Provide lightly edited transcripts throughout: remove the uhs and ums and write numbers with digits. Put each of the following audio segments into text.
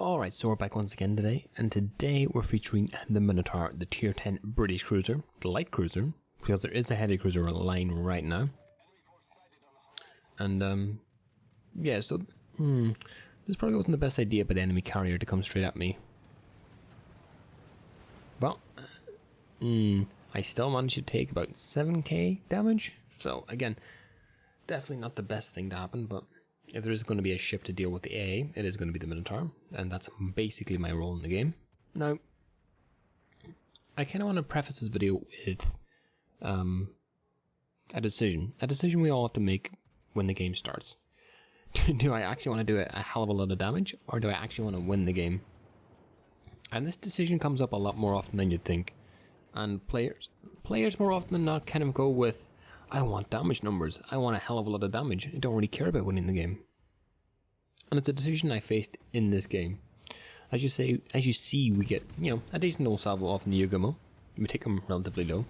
Alright, so we're back once again today, and today we're featuring the Minotaur, the tier 10 British cruiser, the light cruiser, because there is a heavy cruiser line right now. And, yeah, so, this probably wasn't the best idea by the enemy carrier to come straight at me. Well, I still managed to take about 7k damage, so again, definitely not the best thing to happen, but if there is going to be a ship to deal with the AA, it is going to be the Minotaur, and that's basically my role in the game. Now, I kind of want to preface this video with a decision we all have to make when the game starts. Do I actually want to do a hell of a lot of damage, or do I actually want to win the game? And this decision comes up a lot more often than you'd think, and players more often than not kind of go with, I want damage numbers. I want a hell of a lot of damage. I don't really care about winning the game. And it's a decision I faced in this game. As you see, we get, a decent old salvo off in the Yugumo. We take them relatively low.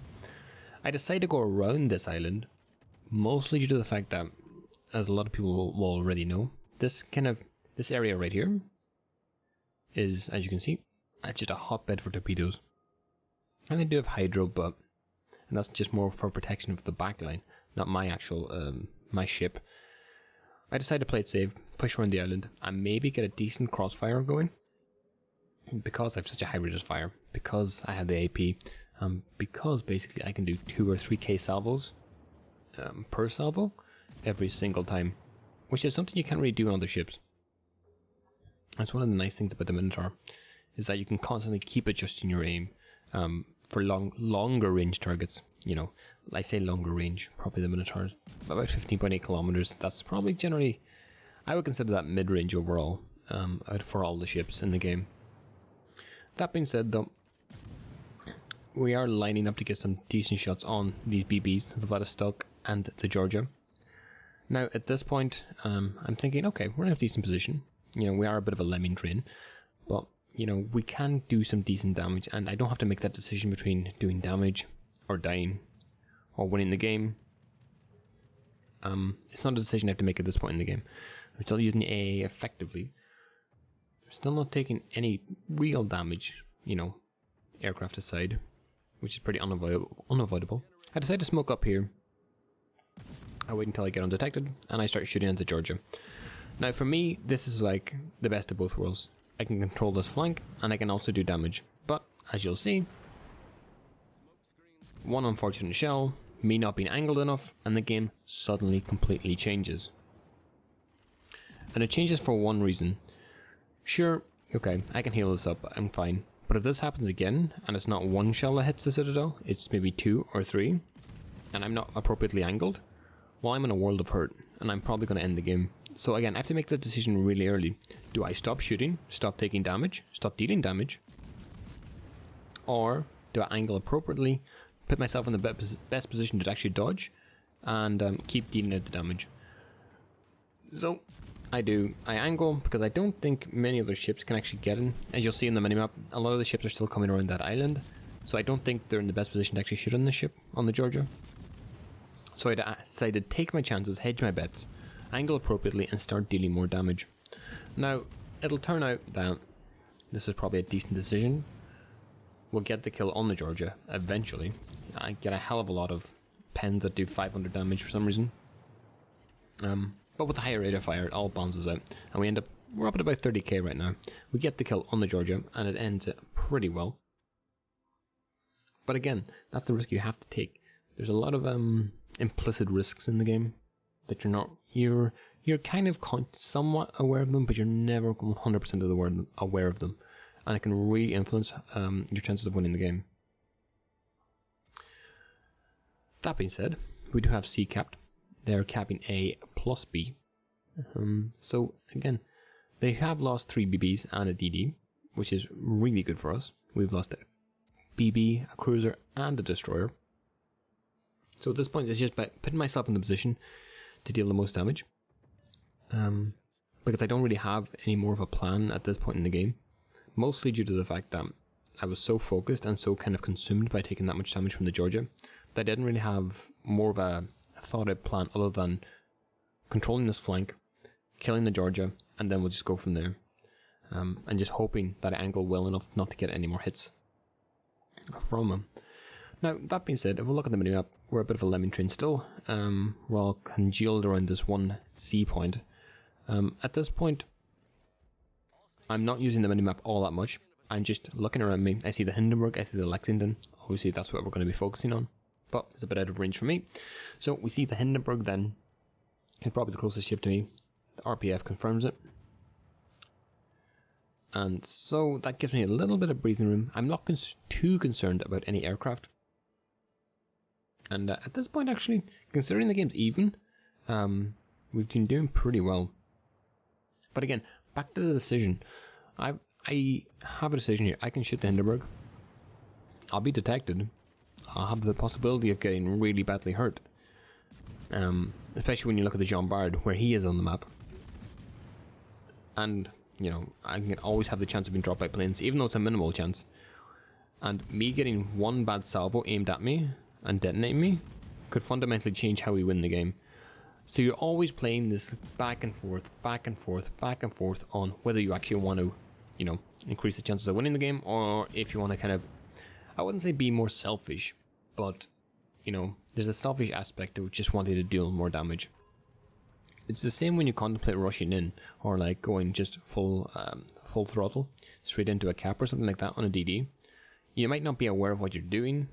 I decided to go around this island, mostly due to the fact that, as a lot of people will already know, this area right here is, as you can see, it's just a hotbed for torpedoes. And they do have hydro, and that's just more for protection of the backline, not my actual, my ship. I decided to play it safe, push around the island, and maybe get a decent crossfire going. Because I have such a high rate of fire, because I have the AP, because basically I can do 2 or 3k salvos per salvo every single time, which is something you can't really do on other ships. That's one of the nice things about the Minotaur, is that you can constantly keep adjusting your aim. For longer range targets, I say longer range, probably the Minotaur is about 15.8 kilometers. That's probably generally, I would consider that mid-range overall, for all the ships in the game. That being said though, we are lining up to get some decent shots on these BBs, the Vladivostok and the Georgia. Now at this point, I'm thinking, okay, we're in a decent position. We are a bit of a lemming train, but we can do some decent damage, and I don't have to make that decision between doing damage or dying or winning the game. It's not a decision I have to make at this point in the game. I'm still using the AA effectively. I'm still not taking any real damage, aircraft aside, which is pretty unavoidable. I decide to smoke up here. I wait until I get undetected, and I start shooting at the Georgia. Now for me, this is like the best of both worlds. I can control this flank, and I can also do damage. But, as you'll see, one unfortunate shell, me not being angled enough, and the game suddenly completely changes. And it changes for one reason. Sure, okay, I can heal this up, I'm fine. But if this happens again, and it's not one shell that hits the Citadel, it's maybe 2 or 3, and I'm not appropriately angled, well, I'm in a world of hurt, and I'm probably going to end the game. So again, I have to make that decision really early. Do I stop shooting, stop taking damage, stop dealing damage? Or do I angle appropriately, put myself in the best position to actually dodge, and keep dealing out the damage? So, I angle, because I don't think many other ships can actually get in. As you'll see in the minimap, a lot of the ships are still coming around that island, so I don't think they're in the best position to actually shoot on the ship, on the Georgia. So I decided to take my chances, hedge my bets, angle appropriately, and start dealing more damage. Now, it'll turn out that this is probably a decent decision. We'll get the kill on the Georgia eventually. I get a hell of a lot of pens that do 500 damage for some reason. But with a higher rate of fire, it all balances out, and we're up at about 30k right now. We get the kill on the Georgia, and it ends it pretty well. But again, that's the risk you have to take. There's a lot of implicit risks in the game that you're kind of somewhat aware of them, but you're never 100% aware of them, and it can really influence your chances of winning the game. That being said, we do have C capped. They're capping A plus B. So again, they have lost 3 BBs and a DD, which is really good for us. We've lost a BB, a cruiser, and a destroyer. So at this point, it's just by putting myself in the position to deal the most damage. Because I don't really have any more of a plan at this point in the game. Mostly due to the fact that I was so focused and so kind of consumed by taking that much damage from the Georgia that I didn't really have more of a thought out plan other than controlling this flank, killing the Georgia, and then we'll just go from there. and just hoping that I angle well enough not to get any more hits from him. Now, that being said, if we look at the minimap, we're a bit of a lemon train still. We're all congealed around this one C point. At this point, I'm not using the minimap all that much. I'm just looking around me. I see the Hindenburg, I see the Lexington. Obviously, that's what we're going to be focusing on. But it's a bit out of range for me. So we see the Hindenburg then. It's probably the closest ship to me. The RPF confirms it. And so that gives me a little bit of breathing room. I'm not too concerned about any aircraft. And at this point, actually, considering the game's even, we've been doing pretty well. But again, back to the decision. I have a decision here. I can shoot the Hindenburg. I'll be detected. I'll have the possibility of getting really badly hurt. Especially when you look at the Jean Bart, where he is on the map. And, you know, I can always have the chance of being dropped by planes, even though it's a minimal chance. And me getting one bad salvo aimed at me and detonating me could fundamentally change how we win the game. So you're always playing this back and forth, back and forth, back and forth on whether you actually want to, you know, increase the chances of winning the game, or if you want to kind of, I wouldn't say be more selfish, but, you know, there's a selfish aspect of just wanting to deal more damage. It's the same when you contemplate rushing in, or like going just full throttle, straight into a cap or something like that on a DD. You might not be aware of what you're doing,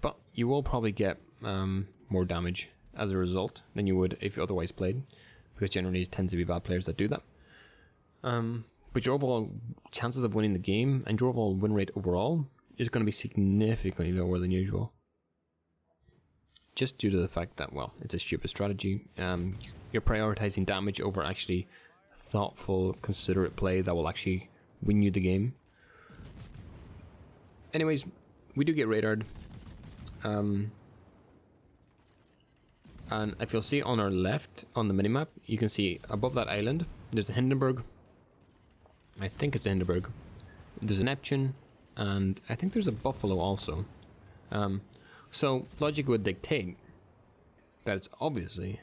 but you will probably get more damage as a result than you would if you otherwise played, because generally it tends to be bad players that do that. But your overall chances of winning the game and your overall win rate overall is going to be significantly lower than usual. Just due to the fact that, well, it's a stupid strategy. You're prioritizing damage over actually thoughtful, considerate play that will actually win you the game. Anyways, we do get radared. And if you'll see on our left on the minimap, you can see above that island, there's a Hindenburg. I think it's a Hindenburg. There's a Neptune, and I think there's a Buffalo also. So logic would dictate that it's obviously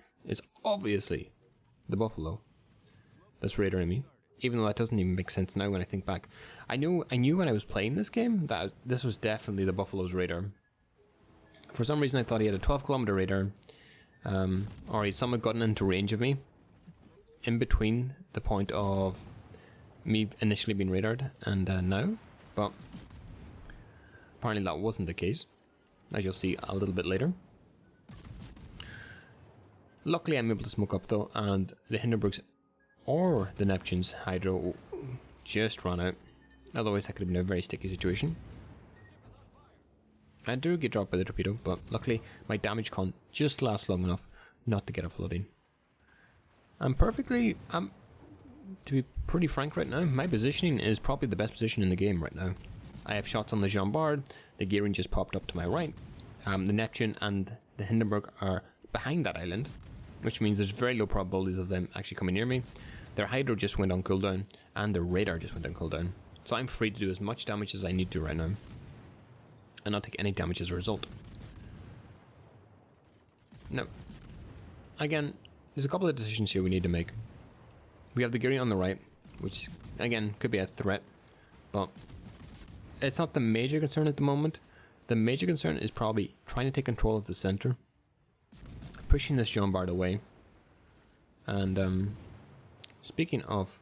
the Buffalo that's radaring me, even though that doesn't even make sense now when I think back. I knew when I was playing this game that this was definitely the Buffalo's radar. For some reason I thought he had a 12-kilometer radar, or he'd somehow gotten into range of me in between the point of me initially being radared and now, but apparently that wasn't the case, as you'll see a little bit later. Luckily I'm able to smoke up though, and the Hindenburgs or the Neptune's hydro just ran out. Otherwise that could have been a very sticky situation. I do get dropped by the torpedo, but luckily my damage con just lasts long enough not to get a flooding. To be pretty frank right now, my positioning is probably the best position in the game right now. I have shots on the Jean Bart, the gearing just popped up to my right. The Neptune and the Hindenburg are behind that island, which means there's very low probabilities of them actually coming near me. Their hydro just went on cooldown, and their radar just went on cooldown. So I'm free to do as much damage as I need to right now, and not take any damage as a result. Now, again, there's a couple of decisions here we need to make. We have the gearing on the right, which again could be a threat, but it's not the major concern at the moment. The major concern is probably trying to take control of the center, pushing this Jean Bart away. And speaking of,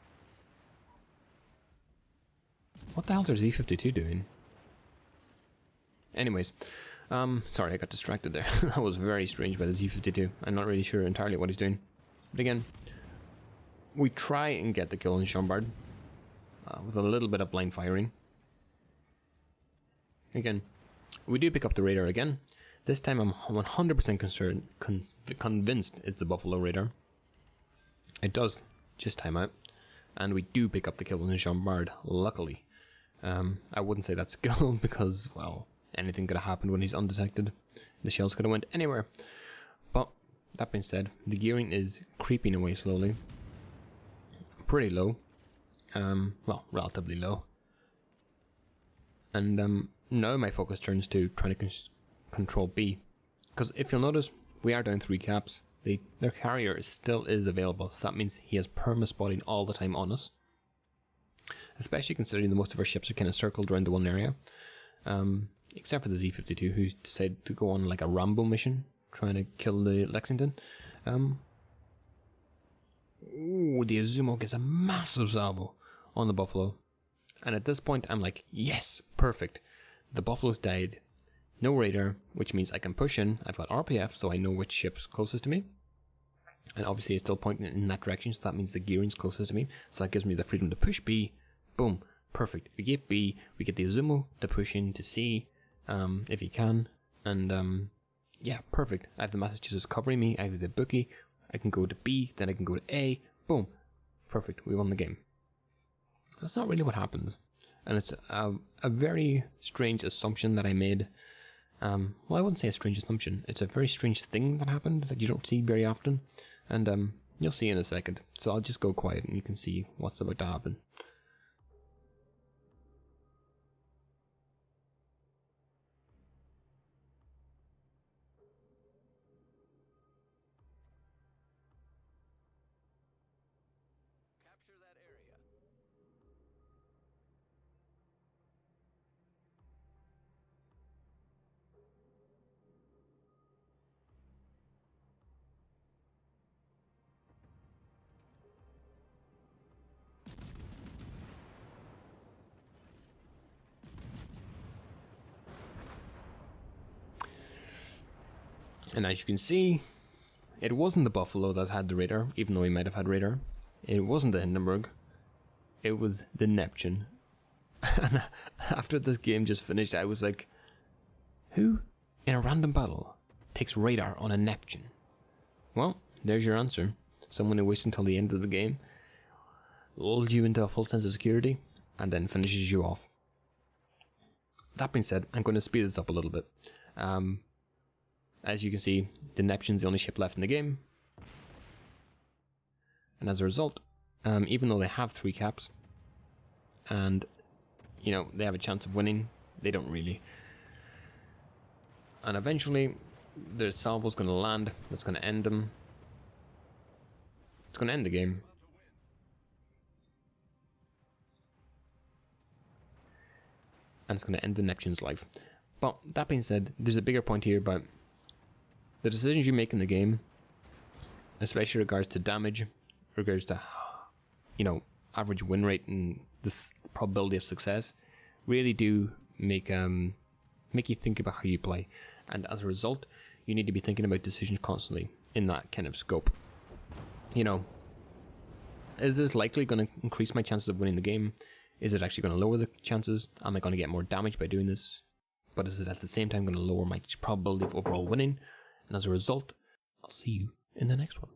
what the hell is Z-52 doing? Anyways, sorry, I got distracted there. That was very strange by the Z-52. I'm not really sure entirely what he's doing. But again, we try and get the kill on Jean Bart with a little bit of blind firing. Again, we do pick up the radar again. This time I'm 100% convinced it's the Buffalo radar. It does just time out. And we do pick up the kill on the Jean Bart, luckily. I wouldn't say that's skill because, well, anything could have happened when he's undetected. The shells could have went anywhere. But, that being said, the gearing is creeping away slowly. Pretty low. Well, relatively low. And now my focus turns to trying to control B. Because if you'll notice, we are down 3 caps. their carrier still is available, so that means he has perma-spotting all the time on us. Especially considering that most of our ships are kind of circled around the one area. Except for the Z-52, who decided to go on like a Rambo mission, trying to kill the Lexington. Ooh, the Azumo gets a massive salvo on the Buffalo. And at this point, I'm like, yes, perfect. The Buffalo's died. No radar, which means I can push in. I've got RPF, so I know which ship's closest to me. And obviously it's still pointing in that direction, so that means the gearing's closest to me. So that gives me the freedom to push B. Boom. Perfect. We get B. We get the Azumo to push into C, if he can. And, yeah, perfect. I have the Massachusetts covering me. I have the Bookie. I can go to B, then I can go to A. Boom. Perfect. We won the game. That's not really what happens. And it's a very strange assumption that I made. Well, I wouldn't say a strange assumption. It's a very strange thing that happened that you don't see very often. And you'll see in a second. So I'll just go quiet and you can see what's about to happen. And as you can see, it wasn't the Buffalo that had the radar, even though he might have had radar. It wasn't the Hindenburg. It was the Neptune. And after this game just finished, I was like, who in a random battle takes radar on a Neptune? Well, there's your answer. Someone who waits until the end of the game, lulls you into a full sense of security, and then finishes you off. That being said, I'm going to speed this up a little bit. As you can see, the Neptune's the only ship left in the game. And as a result, even though they have 3 caps, and, you know, they have a chance of winning, they don't really. And eventually, the salvo's going to land, that's going to end them. It's going to end the game. And it's going to end the Neptune's life. But that being said, there's a bigger point here about the decisions you make in the game, especially in regards to damage, regards to, you know, average win rate and this probability of success, really do make you think about how you play. And as a result, you need to be thinking about decisions constantly in that kind of scope. You know, is this likely going to increase my chances of winning the game? Is it actually going to lower the chances? Am I going to get more damage by doing this? But is it at the same time going to lower my probability of overall winning? And as a result, I'll see you in the next one.